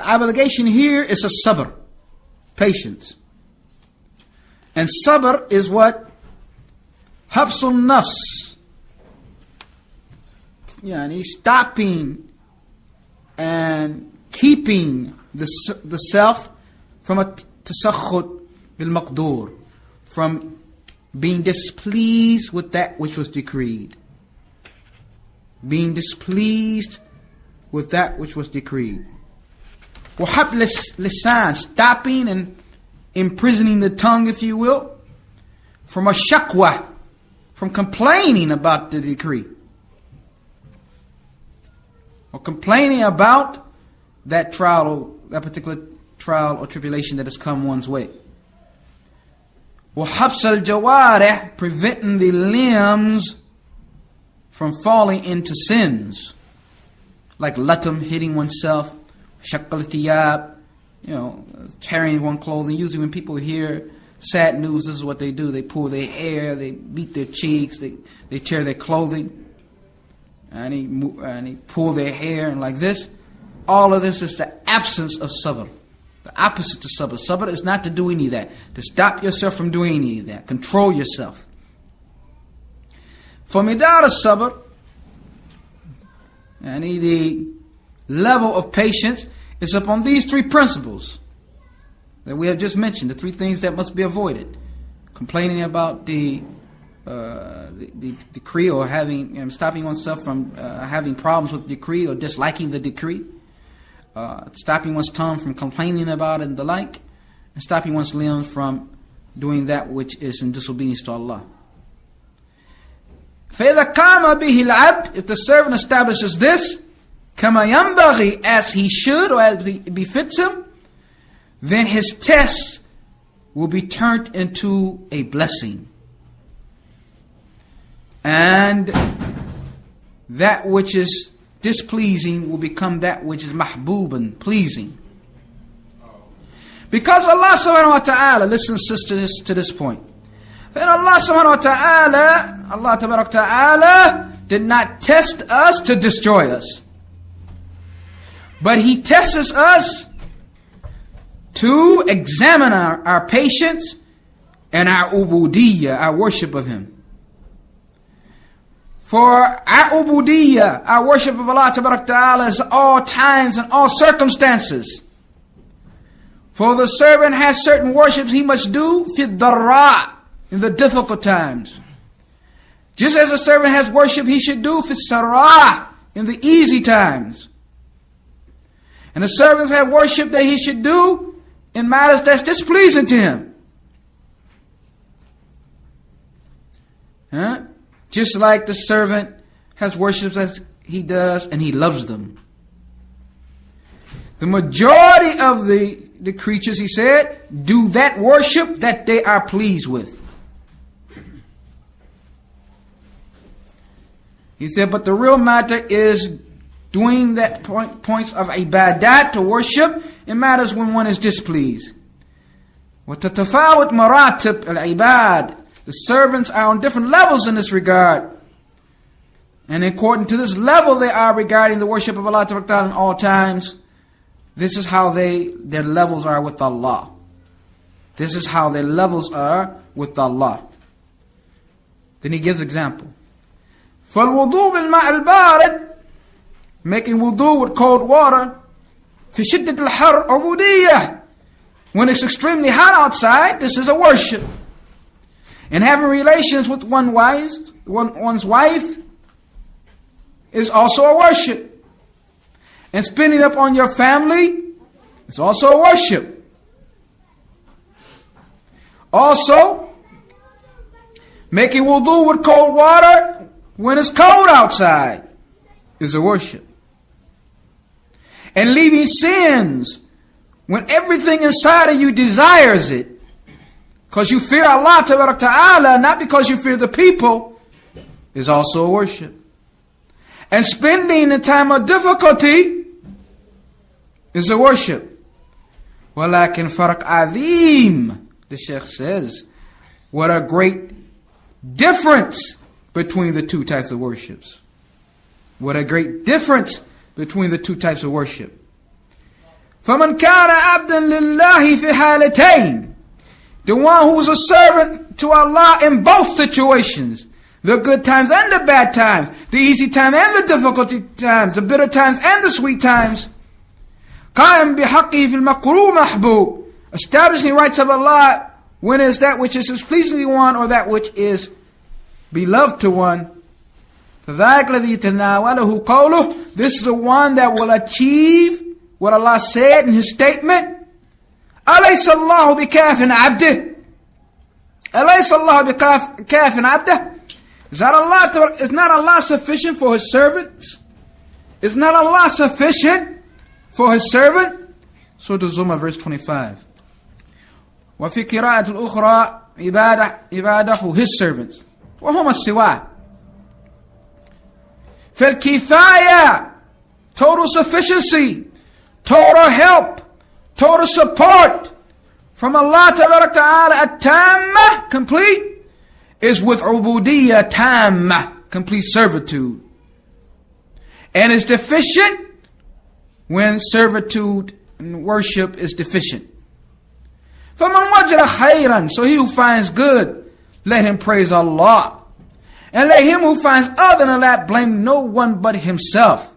The obligation here is a sabr, patience. And sabr is what? Habsul nafs. Yani stopping and keeping the self from a tasakhut bil maqdur, from being displeased with that which was decreed. Being displeased with that which was decreed. وَحَبْلِ lisan, stopping and imprisoning the tongue, if you will, from a shakwa, from complaining about the decree. Or complaining about that trial, that particular trial or tribulation that has come one's way. وَحَبْسَ الْجَوَارِحِ, preventing the limbs from falling into sins. Like latam, hitting oneself, shaqqal thiyab, tearing one's clothing. Usually when people hear sad news, this is what they do. They pull their hair, they beat their cheeks, they tear their clothing, and they pull their hair, and like this. All of this is the absence of sabr. The opposite to sabr. Sabr is not to do any of that. To stop yourself from doing any of that. Control yourself. For midar sabr, and the level of patience is upon these three principles that we have just mentioned. The three things that must be avoided: complaining about the decree, or having stopping oneself from having problems with the decree, or disliking the decree. Stopping one's tongue from complaining about it and the like, and stopping one's limbs from doing that which is in disobedience to Allah. فَإِذَا قَامَ بِهِ الْعَبْدِ, if the servant establishes this, كَمَا يَنْبَغِي, as he should or as it befits him, then his test will be turned into a blessing. And that which is displeasing will become that which is mahbooban, pleasing. Because Allah subhanahu wa ta'ala, listen sisters to this point. And Allah subhanahu wa ta'ala, Allah tabarak ta'ala did not test us to destroy us. But He tests us to examine our patience and our ubudiyyah, our worship of Him. For our ubudiyyah, our worship of Allah tabarak ta'ala, is all times and all circumstances. For the servant has certain worships he must do fi dharra, in the difficult times. Just as a servant has worship he should do fi sarah, in the easy times. And the servants have worship that he should do in matters that's displeasing to him. Just like the servant has worship that he does and he loves them. The majority of the creatures, he said, do that worship that they are pleased with. He said, but the real matter is doing that points of ibadat, to worship, in matters when one is displeased. وَتَتَفَاوَتْ مَرَاتِبْ الْعِبَادِ, the servants are on different levels in this regard. And according to this level they are regarding the worship of Allah Ta'ala in all times, this is how their levels are with Allah. This is how their levels are with Allah. Then he gives example. فَالْوُضُوء بِالْمَاءِ الْبَارِدِ, making wudu with cold water, فِي شِدَّةِ الْحَرِّ عُبُودِيَّةِ, when it's extremely hot outside, this is a worship. And having relations with one's wife is also a worship. And spending up on your family is also a worship. Also, making wudu with cold water when it's cold outside is a worship. And leaving sins when everything inside of you desires it, because you fear Allah Ta'ala, not because you fear the people, is also a worship. And spending the time of difficulty is a worship. وَلَكِنْ فَرْقْ عَظِيمٌ, the Shaykh says, what a great difference between the two types of worships. What a great difference between the two types of worship. فَمَنْ كَانَ عَبْدًا لِلَّهِ فِي حَالَتَيْنِ. The one who is a servant to Allah in both situations, the good times and the bad times, the easy time and the difficulty times, the bitter times and the sweet times. قَائِمْ بِحَقِّهِ فِي الْمَقْرُومِ مَحْبُوبِ. Establishing the rights of Allah when it is that which is displeasing to one or that which is beloved to one. فَذَلِكَ الَّذِي يَتَنَاوَلُهُ قَوْلُهُ. This is the one that will achieve what Allah said in His statement. أَلَيْسَ اللَّهُ بِكَافٍ عَبْدِهِ. أَلَيْسَ اللَّهُ بِكَافٍ عَبْدِهِ. Is not Allah sufficient for His servants? Is not Allah sufficient for His servant? Surah Al-Zumar, verse 25. وفي قراءة الأخرى عباده, His servants. وهم السواء. فالكفاية, total sufficiency, total help, total support from Allah Ta'ala at-tamma, complete, is with ubudiyya tamma, complete servitude. And is deficient when servitude and worship is deficient. فَمَنْ وَجَدَ خَيْرًا. So he who finds good, let him praise Allah. And let him who finds other than that blame no one but himself.